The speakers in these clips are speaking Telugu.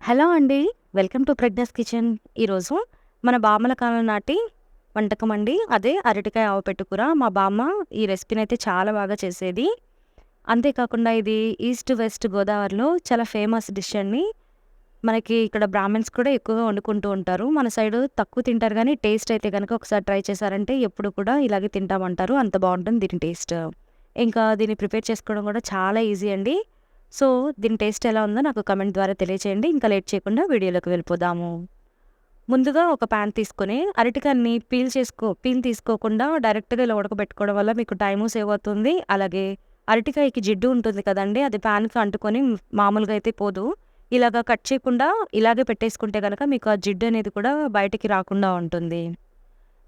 హలో అండి. Welcome to Pragna's kitchen. ఈరోజు మన బామ్మల కాలం నాటి వంటకం అండి. అదే అరటికాయ ఆవపెట్టు కూర. మా బామ్మ ఈ రెసిపీనైతే చాలా బాగా చేసేది. అంతేకాకుండా ఇది ఈస్ట్, వెస్ట్ గోదావరిలో చాలా ఫేమస్ డిష్ అండి. మనకి ఇక్కడ బ్రాహ్మిన్స్ కూడా ఎక్కువగా వండుకుంటూ ఉంటారు. మన సైడు తక్కువ తింటారు గానీ, టేస్ట్ అయితే గనక ఒకసారి ట్రై చేశారంటే ఎప్పుడు కూడా ఇలాగే తింటామంటారు. అంత బావుంటుంది దీని టేస్ట్. ఇంకా దీన్ని ప్రిపేర్ చేసుకోవడం కూడా చాలా ఈజీ అండి. సో, దీని టేస్ట్ ఎలా ఉందో నాకు కామెంట్ ద్వారా తెలియచేయండి. ఇంకా లేట్ చేయకుండా వీడియోలోకి వెళ్ళిపోదాము. ముందుగా ఒక పాన్ తీసుకొని అరటికాయని పీల్ తీసుకోకుండా డైరెక్ట్‌గా ఇలా ఉడకబెట్టుకోవడం వల్ల మీకు టైము సేవ్ అవుతుంది. అలాగే అరటికాయకి జిడ్డు ఉంటుంది కదండీ! అది పాన్‌కి అంటుకొని మామూలుగా అయితే పోదు. ఇలాగా కట్ చేయకుండా ఇలాగే పెట్టేసుకుంటే గనక మీకు ఆ జిడ్డు అనేది కూడా బయటికి రాకుండా ఉంటుంది.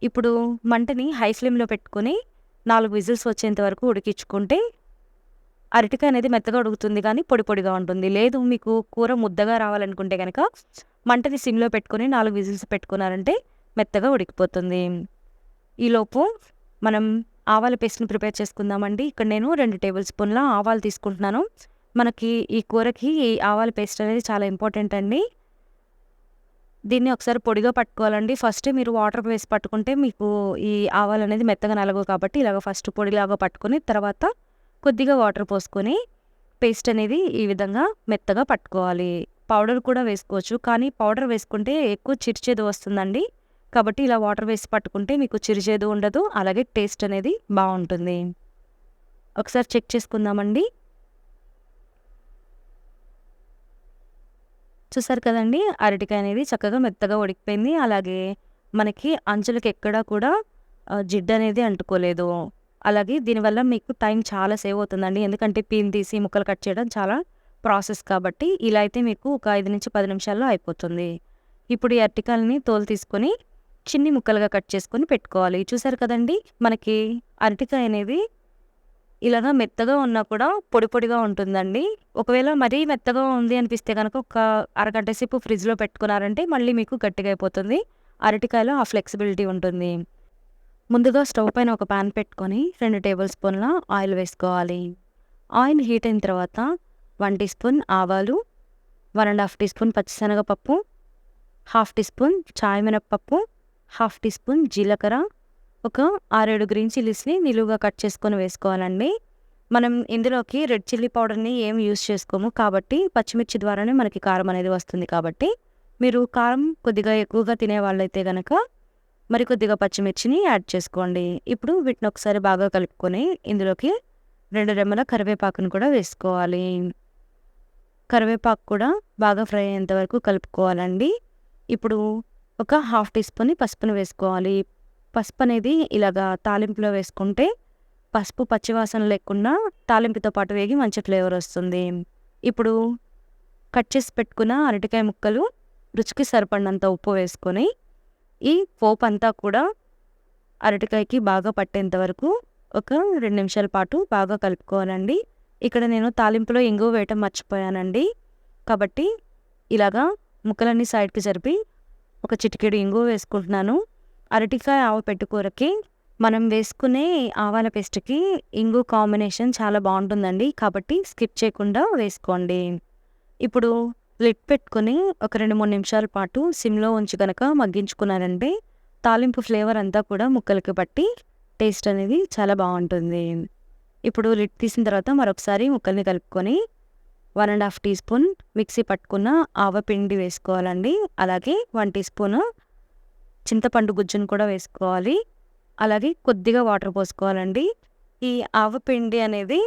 ఇప్పుడు మంటని హై ఫ్లేమ్‌లో పెట్టుకొని 4 విజిల్స్ వచ్చేంత వరకు ఉడికించుకుంటే అరటికాయ అనేది మెత్తగా ఉడుకుతుంది కానీ పొడి పొడిగా ఉంటుంది. లేదు మీకు కూర ముద్దగా రావాలనుకుంటే గనక మంటని సిమ్‌లో పెట్టుకొని 4 విజిల్స్ పెట్టుకున్నారంటే మెత్తగా ఉడికిపోతుంది. ఈలోపు మనం ఆవాల పేస్ట్‌ని ప్రిపేర్ చేసుకుందామండి. ఇక్కడ నేను 2 టేబుల్ స్పూన్ల ఆవాలు తీసుకుంటున్నాను. మనకి ఈ కూరకి ఈ ఆవాల పేస్ట్ అనేది చాలా ఇంపార్టెంట్ అండి. దీన్ని ఒకసారి పొడిగా పట్టుకోవాలండి. ఫస్టే మీరు వాటర్ వేసి పట్టుకుంటే మీకు ఈ ఆవాలనేది మెత్తగా నలగవు కాబట్టి ఇలాగ ఫస్ట్ పొడిలాగా పట్టుకొని తర్వాత కొద్దిగా వాటర్ పోసుకొని పేస్ట్ అనేది ఈ విధంగా మెత్తగా పట్టుకోవాలి. పౌడర్ కూడా వేసుకోవచ్చు. కానీ పౌడర్ వేసుకుంటే ఎక్కువ చిరుచేదు వస్తుందండి. కాబట్టి ఇలా వాటర్ వేసి పట్టుకుంటే మీకు చిరుచేదు ఉండదు. అలాగే టేస్ట్ అనేది బావుంటుంది. ఒకసారి చెక్ చేసుకుందామండి. చూసారు కదండీ! అరటికాయ అనేది చక్కగా మెత్తగా ఉడికిపోయింది. అలాగే మనకి అంచులకి ఎక్కడా కూడా జిడ్డనేది అంటుకోలేదు. అలాగే దీనివల్ల మీకు టైం చాలా సేవ్ అవుతుందండి. ఎందుకంటే పీల్ తీసి ముక్కలు కట్ చేయడం చాలా ప్రాసెస్ కాబట్టి ఇలా అయితే మీకు ఒక 5-10 నిమిషాల్లో అయిపోతుంది. ఇప్పుడు ఈ అరటికాయలని తోలు తీసుకొని చిన్ని ముక్కలుగా కట్ చేసుకొని పెట్టుకోవాలి. చూసారు కదండీ! మనకి అరటికాయ అనేది ఇలాగా మెత్తగా ఉన్నా కూడా పొడి పొడిగా ఉంటుందండి. ఒకవేళ మరీ మెత్తగా ఉంది అనిపిస్తే గనక ఒక అరగంట సేపు ఫ్రిడ్జ్‌లో పెట్టుకున్నారంటే మళ్ళీ మీకు గట్టిగా అయిపోతుంది. అరటికాయలో ఆ ఫ్లెక్సిబిలిటీ ఉంటుంది. ముందుగా స్టవ్ పైన ఒక పాన్ పెట్టుకొని 2 టేబుల్ స్పూన్ల ఆయిల్ వేసుకోవాలి. ఆయిల్ హీట్ అయిన తర్వాత 1 టీ స్పూన్ ఆవాలు, 1½ టీ స్పూన్ పచ్చిశనగపప్పు, 1/2 టీ స్పూన్ చాయ్ మినప్పప్పు, 1/2 టీ స్పూన్ జీలకర్ర, ఒక 6-7 గ్రీన్ చిల్లీస్‌ని నిలువుగా కట్ చేసుకొని వేసుకోవాలండి. మనం ఇందులోకి రెడ్ చిల్లీ పౌడర్‌ని ఏమి యూజ్ చేసుకోము కాబట్టి పచ్చిమిర్చి ద్వారానే మనకి కారం అనేది వస్తుంది కాబట్టి మీరు కారం కొద్దిగా ఎక్కువగా తినేవాళ్ళైతే గనక మరి కొద్దిగా పచ్చిమిర్చిని యాడ్ చేసుకోండి. ఇప్పుడు వీటిని ఒకసారి బాగా కలుపుకొని ఇందులోకి 2 రెమ్మల కరివేపాకును కూడా వేసుకోవాలి. కరివేపాకు కూడా బాగా ఫ్రై అయ్యేంత వరకు కలుపుకోవాలండి. ఇప్పుడు ఒక 1/2 టీ స్పూన్ పసుపును వేసుకోవాలి. పసుపు అనేది ఇలాగా తాలింపులో వేసుకుంటే పసుపు పచ్చివాసన లేకుండా తాలింపుతో పాటు వేగి మంచి ఫ్లేవర్ వస్తుంది. ఇప్పుడు కట్ చేసి పెట్టుకున్న అరటికాయ ముక్కలు, రుచికి సరిపడినంత ఉప్పు వేసుకొని ఈ పోపు అంతా కూడా అరటికాయకి బాగా పట్టేంత వరకు ఒక 2 నిమిషాల పాటు బాగా కలుపుకోవాలండి. ఇక్కడ నేను తాలింపులో ఇంగువ వేయటం మర్చిపోయానండి. కాబట్టి ఇలాగా ముక్కలన్నీ సైడ్‌కి జరిపి ఒక చిటికెడు ఇంగువ వేసుకుంటున్నాను. అరటికాయ ఆవపెట్టు కూరకి మనం వేసుకునే ఆవాల పేస్ట్‌కి ఇంగు కాంబినేషన్ చాలా బావుంటుందండి. కాబట్టి స్కిప్ చేయకుండా వేసుకోండి. ఇప్పుడు లిడ్ పెట్టుకొని ఒక 2-3 నిమిషాల పాటు సిమ్‌లో ఉంచి గనక మగ్గించుకున్నారంటే తాలింపు ఫ్లేవర్ అంతా కూడా ముక్కలకి పట్టి టేస్ట్ అనేది చాలా బావుంటుంది. ఇప్పుడు లిడ్ తీసిన తర్వాత మరొకసారి ముక్కల్ని కలుపుకొని 1½ టీ స్పూన్ మిక్సీ పట్టుకున్న ఆవపిండి వేసుకోవాలండి. అలాగే 1 టీ స్పూన్ చింతపండు గుజ్జును కూడా వేసుకోవాలి. అలాగే కొద్దిగా వాటర్ పోసుకోవాలండి. ఈ ఆవపిండి అనేది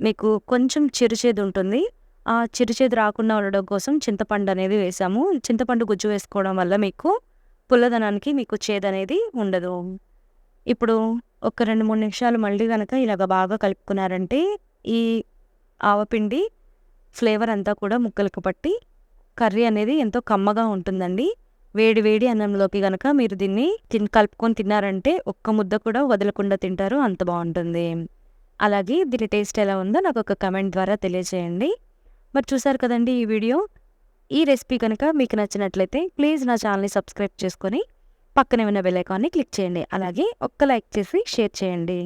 మీకు కొంచెం చిరుచేదు ఉంటుంది. ఆ చిరుచేదు రాకుండా ఉండడం కోసం చింతపండు అనేది వేసాము. చింతపండు గుజ్జు వేసుకోవడం వల్ల మీకు పుల్లదనానికి మీకు చేదనేది ఉండదు. ఇప్పుడు ఒక 2-3 నిమిషాలు మళ్ళీ గనక ఇలాగ బాగా కలుపుకున్నారంటే ఈ ఆవపిండి ఫ్లేవర్ అంతా కూడా ముక్కలకు పట్టి కర్రీ అనేది ఎంతో కమ్మగా ఉంటుందండి. వేడి వేడి అన్నంలోకి గనక మీరు దీన్ని కలుపుకొని తిన్నారంటే ఒక్క ముద్ద కూడా వదలకుండా తింటారు. అంత బావుంటుంది. అలాగే దీని టేస్ట్ ఎలా ఉందో నాకు ఒక కామెంట్ ద్వారా తెలియజేయండి. మరి చూసారు కదండీ ఈ వీడియో. ఈ రెసిపీ కనుక మీకు నచ్చినట్లయితే ప్లీజ్ నా ఛానల్‌ని సబ్స్క్రైబ్ చేసుకొని పక్కనే ఉన్న బెల్ ఐకాన్‌ని క్లిక్ చేయండి. అలాగే ఒక్క లైక్ చేసి షేర్ చేయండి.